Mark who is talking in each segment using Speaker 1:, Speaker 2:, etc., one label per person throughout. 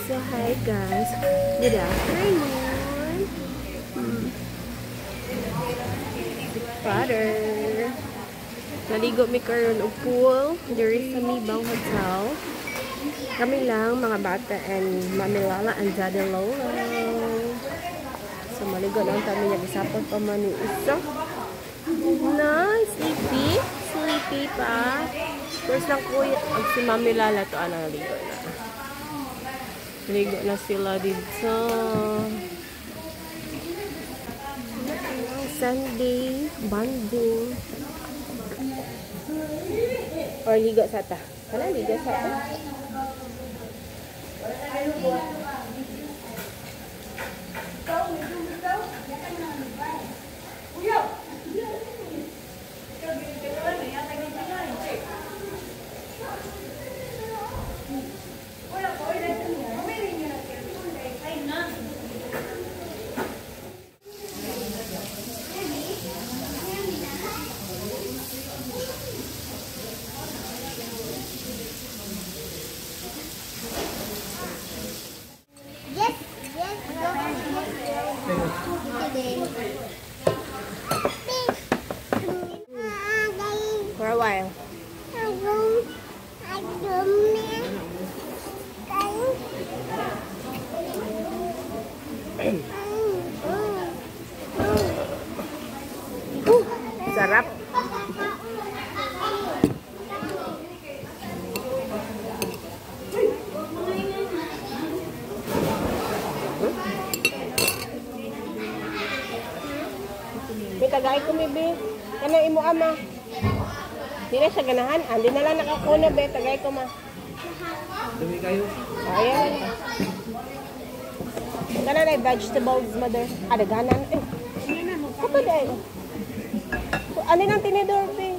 Speaker 1: So, hi guys. Good afternoon. Father. Naligo mi karon og pool diri sa Mibang Hotel. Kami lang, mga bata, and Mami Lala and Daddy Lola. So, maligo lang kami. Nag-isapot pa man yung isa. Nice. Sleepy. Sleepy pa. First lang ko, si Mami Lala to, naligo na. Ligo na sila dito. Sunday, banding. Or ligo sa ta. Kala ligo sa ta. For a while. Sarap. May tagay ko, maybe. Ano imo ama? Di na siya ganahan. Hindi na lang nakakuna, be. Tagay ko, ma.
Speaker 2: Dumi kayo.
Speaker 1: Ayan. Gana na vegetables, mother. Adaganan. Eh. Kapag dahil. Ano nang tinidor, be?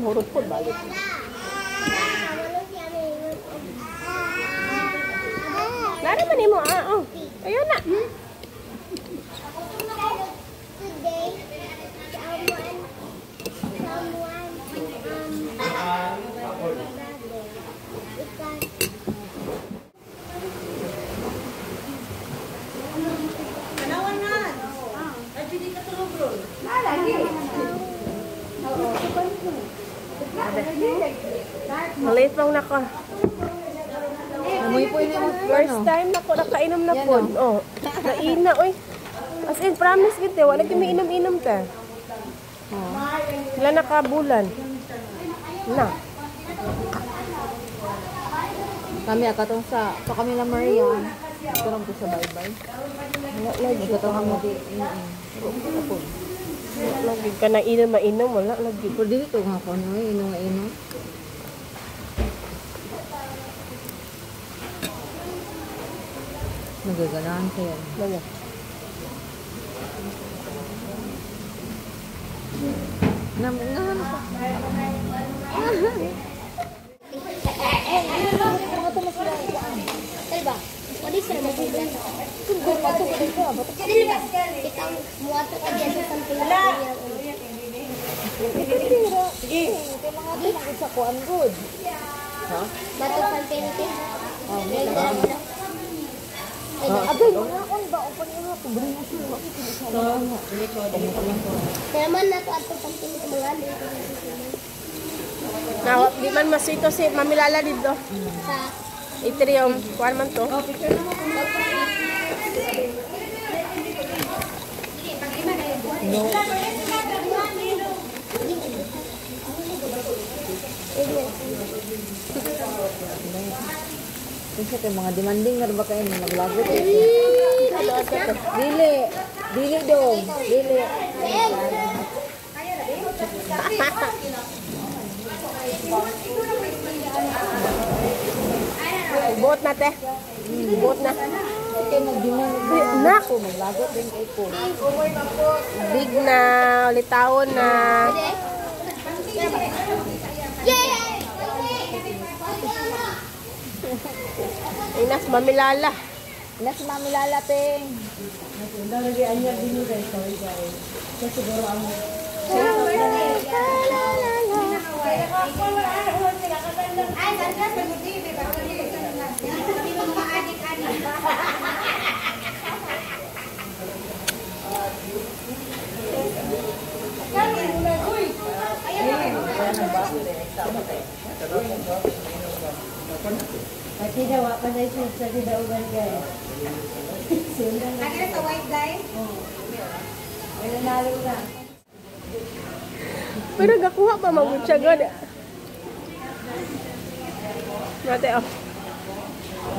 Speaker 1: Huruf pun balik. Lari man mo oh. Ayun na.
Speaker 3: Kanawan na. Lagi di katulog bro. Lagi.
Speaker 1: Maliit lang nako.
Speaker 3: Amoy po ini mo.
Speaker 1: First time nako nakainom na po. Oh, naina oy. As in promise gid wala gyud mi inom-inom ta. Oh. Wala na ka bulan. Na.
Speaker 3: Kami akatong sa kami na Maria. Turong ko sa bye-bye. Lagi ko tong mo di.
Speaker 1: Lagi ka na inom mainom wala lagi.
Speaker 3: Pero dili ko nga kono inom. Nagaganahan ko yan.
Speaker 1: Lagi.
Speaker 3: Namungahan pa.
Speaker 4: Diba? What is your movie? Kung gumawa ko dito, ba't diba? Itang muwato ka dyan sa samping na
Speaker 3: Sige. Ito mga ito sa kuan good. Ha?
Speaker 4: bato samping ito.
Speaker 3: Abay, nakon ba? O panyo ko, bring mo siya.
Speaker 4: Kaya man na ito ato samping ito mga
Speaker 1: Na di man masito si Mami Lala dito.
Speaker 4: sa
Speaker 1: Itrium, kuan man to.
Speaker 3: No. Kasi kayo mga demanding na ba kayo naglagot eh. Dili dong. Dili.
Speaker 1: Buot na te. Buot na.
Speaker 3: Kaya nag-demand
Speaker 1: Nak.
Speaker 3: ko, maglagot din kayo ko.
Speaker 1: Big na, litawon na.
Speaker 4: Yay!
Speaker 1: Inas mamilala.
Speaker 3: Ina si Mami Lalaping.
Speaker 4: Pati daw, pa na siya sa didaugan kaya. Kaya sa white guy? Oo. May nanalo na.
Speaker 1: Pero gakuha pa magutsa god. Mate oh.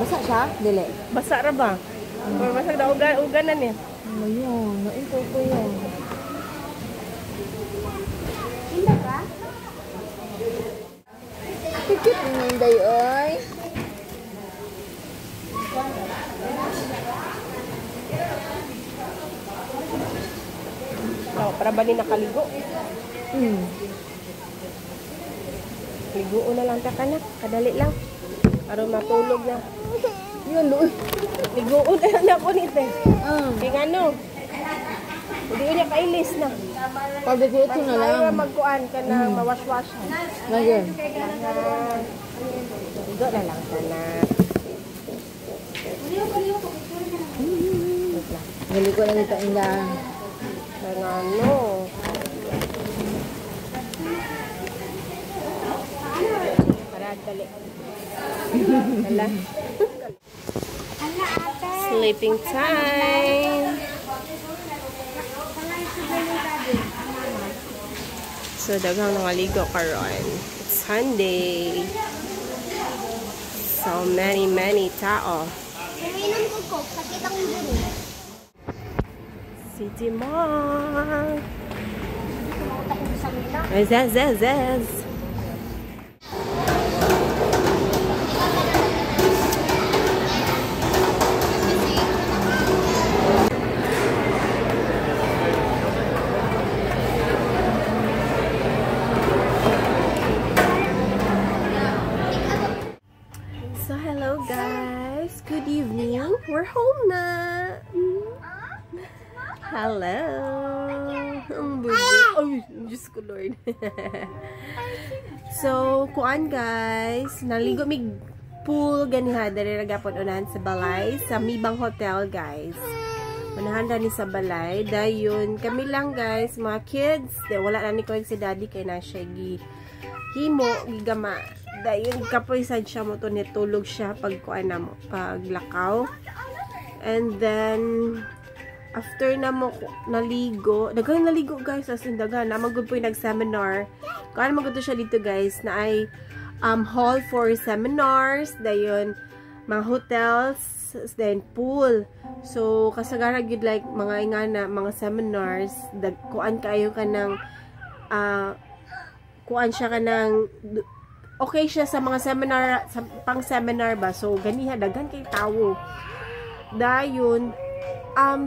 Speaker 3: Basa siya? Dili.
Speaker 1: Basa ra ba? Or basag na uganan niya.
Speaker 3: Ano yun? Nainto ko yun.
Speaker 4: Hindi ba?
Speaker 3: Pikit mo yung day, oy.
Speaker 1: Oh, para ba ni nakaligo? Ligoon na lang ta kanak, kadali lang. Para matulog na.
Speaker 3: Yun, doon.
Speaker 1: Ligoon na lang ako nito. Kaya nga no, hindi ko niya kailis na.
Speaker 3: Pagdito na lang.
Speaker 1: Para magkuan ka na mawash-washan.
Speaker 3: Ngayon.
Speaker 1: Ligo na lang kanak.
Speaker 3: Huli ko na dito inda.
Speaker 1: Kaya nga no. Para dali. Dala. Sleeping time. So, daghang nangaligo karon. It's Sunday. So, many tao.
Speaker 4: Uminom ko coke, pakita ko yung duro.
Speaker 1: City Mall.
Speaker 4: Kumakot ako sa mila.
Speaker 1: Zez. So, hello guys. Good evening. We're home na. Hello. Ang baby. Ay, Diyos ko Lord. So, kuan guys. Naligo mig pool ganiha. Dari ragapon unahan sa balay. Sa Mibang Hotel guys. Unahan ni sa balay. Dayon, kami lang guys. Mga kids. Wala na ni ko si daddy. Kaya na siya himo, gigama. Dayon, kapoy sad siya mo to. Netulog siya pag kuan na mo. Pag lakaw. And then, after na mo naligo, dagan naligo guys, as in dagan, na magud po yung nag-seminar. Kung ano magud siya dito guys, na ay hall for seminars, dayon, mga hotels, then pool. So, kasagara gud like, mga ingana, mga seminars, kuan kayo ka ng, kuan siya ka ng, okay siya sa mga seminar, sa pang seminar ba, so ganiha, dagan kay tawo. Dayon,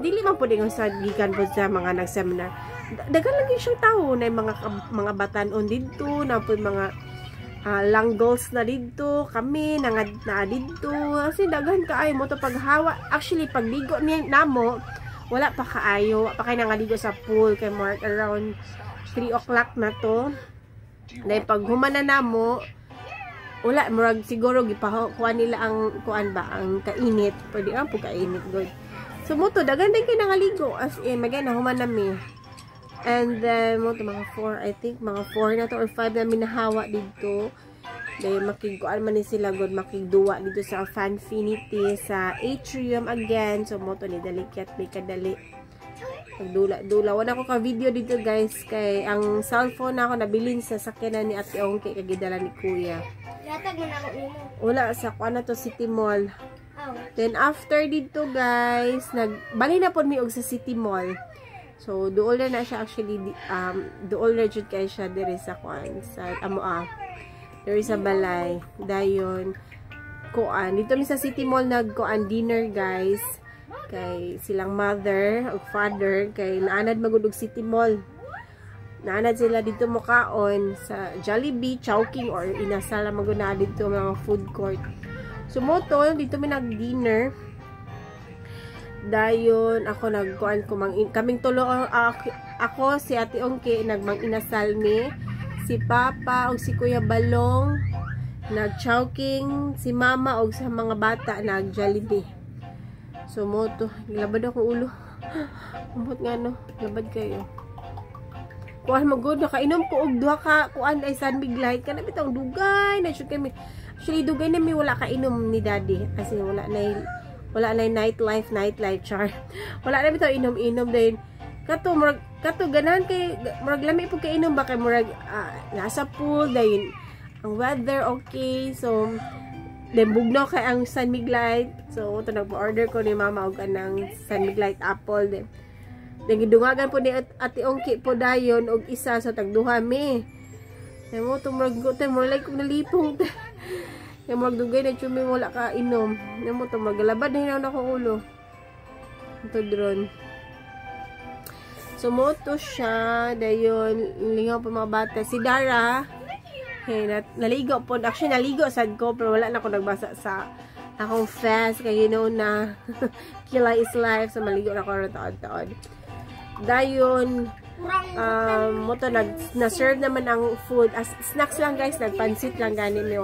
Speaker 1: dili man po din sa gikan po sa mga nag-seminar. Dagan lagi siyang tao na mga batanon dito, na po mga langgles na dito, kami na dito. Kasi dagan kaayo mo to paghawa. Actually, pagligo niya namo, wala pa kaayo, wala pa kayo nangaligo sa pool kay mark around 3 o'clock na to. Dahil pag humana namo, wala, murag siguro gipakuha nila ang kuan ba, ang kainit. Pwede ang po kainit good. So, moto, dagan din kayo nangaligo. As in, magana, human nami. And then, moto, mga 4, I think, mga 4 na to or 5 na minahawa dito. Dahil makiguan man ni sila, good, makigduwa dito sa Fanfinity, sa Atrium again. So, moto, ni dalikat, may kadali. Pagdula-dula. Wala ko ka-video dito, guys, kay ang cellphone na ako nabilin sa sakyanan ni Ate Ong kay kagidala ni Kuya.
Speaker 4: Latag mo na ako imo.
Speaker 1: Wala, sa kuan na to, City Mall.
Speaker 4: Oh.
Speaker 1: Then, after dito, guys, bali na po mi og sa City Mall. So, dool na siya actually, dool na jud kay siya diri sa kuan, sa diri sa balay. Dayon, kuan. Dito mi sa City Mall nagkuan dinner, guys. Kay silang mother o father, kay naanad magud og City Mall. Naanad sila dito mo kaon sa Jollibee, Chowking, or inasala magud na dito mga food court. Sumoto, dito mi nag-dinner. Dayon, ako nagkuan kaming tulo, ako, si Ate Ongki, nagmang-inasal mi. Si Papa, o si Kuya Balong, nag-chowking. Si Mama, o sa mga bata, nag-Jollibee. Sumoto, labad akong ulo. Umot nga no, labad kayo. Kuan mo good, nakainom ko og duha ka kuan ay San Miglite kana bitong dugay na shoot kami. Actually dugay na mi wala ka inom ni Daddy kasi wala na nightlife char. Wala na bitaw inom-inom din. Kato ganahan kay murag lami pud kay inom ba kay murag nasa pool dayon ang weather okay. So then bugnaw kay ang San Miglite. So to nagpa-order ko ni Mama og anang San Miglite apple din. Nagidungagan po ni Ate Ongki po dayon og isa sa tagduha mi. Namo to murag like kog nalipong. Kaya magdugay na chumi wala ka inom. Namo to maglabad na hinaw na ko ulo. Ito drone. So moto siya dayon lingaw pa mga bata. Si Dara naligo po. Actually naligo sad ko pero wala na ako nagbasa sa akong fast kay you know na Kila is life so maligo na ako taon-taon. Dayon moto na-serve naman ang food as snacks lang guys, nagpansit lang gani mi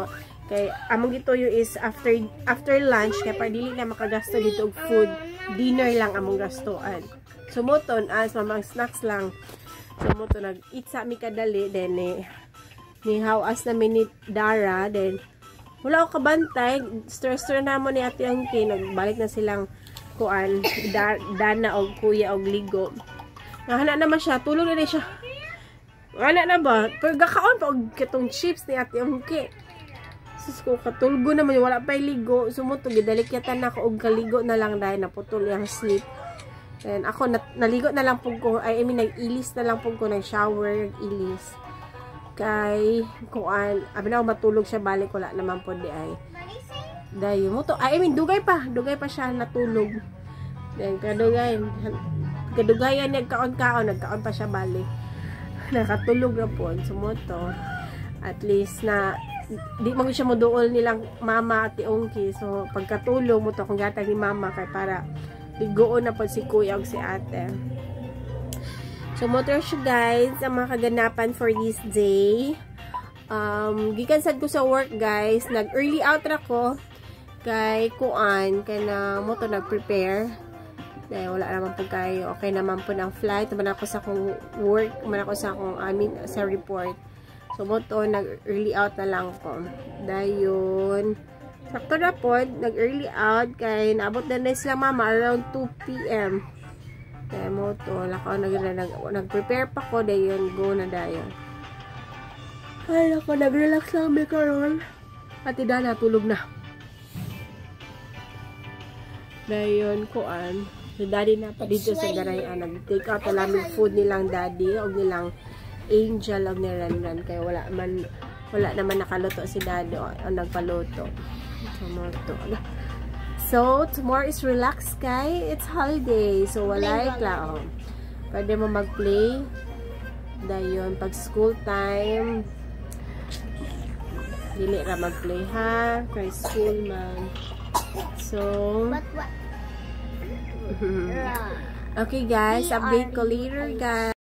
Speaker 1: kay among gituyo is after lunch kay para dili na makagasto dito og food, dinner lang among gastoan. So moton as mamang snacks lang. So moto nag-eat sa mi kadali then ni hawas na ni Dara then wala ako kabantay, stress na mo ni Ate Ongki, nagbalik na silang kuan Dana og Kuya og Ligo. Nahana naman siya, tulog na siya. Wala na ba? Pero gakaon pa og kitong chips ni Ate Ongki. Sus ko katulgo naman wala pa ligo. Sumuto gidalikyatan ako og kaligo na lang dahil naputol yung sleep. And ako naligo na lang pug ko, I mean nag-ilis na lang pug ko, nag-shower, nag-ilis. Kay kuan, abi na matulog siya balik wala naman po di ay. Dayo mo to, I mean dugay pa siya natulog. Then kadugayan nagkaon pa siya balik. Nakatulog na po. Sumuto. At least na di mo siya moduol nilang Mama Ate Ongki. So pagkatulog mo to kung gata ni Mama kay para ligoon na po si Kuya o si Ate. So motor siya guys ang mga kaganapan for this day. Gikan sad ko sa work guys, nag early out ra ko kay kuan kay na mo to nag-prepare. Dahil wala naman po kayo. Okay naman po ng flight. Naman ako sa akong work. Naman ako sa akong, sa report. So, mo to, nag-early out na lang po. Dahil sakto na po, nag-early out. Kaya naabot na sila Mama around 2 p.m. Kaya mo to, nag-prepare pa ko. Dahil go na dahil. Ay, ako, nag-relax lang may karon. Pati Dana, tulog na. Dahil kuan. So, Daddy na pa dito sa Garayan. Nag-take out na lamig food nilang Daddy o nilang Angel o nilan kaya wala naman nakaluto si Daddy o nagpaluto. So, tomorrow is relax kay it's holiday. So, wala lang. Pwede mo mag-play. Dayon, pag school time, dili ra mag-play ha. Kay school man. So, okay guys, update ko later guys.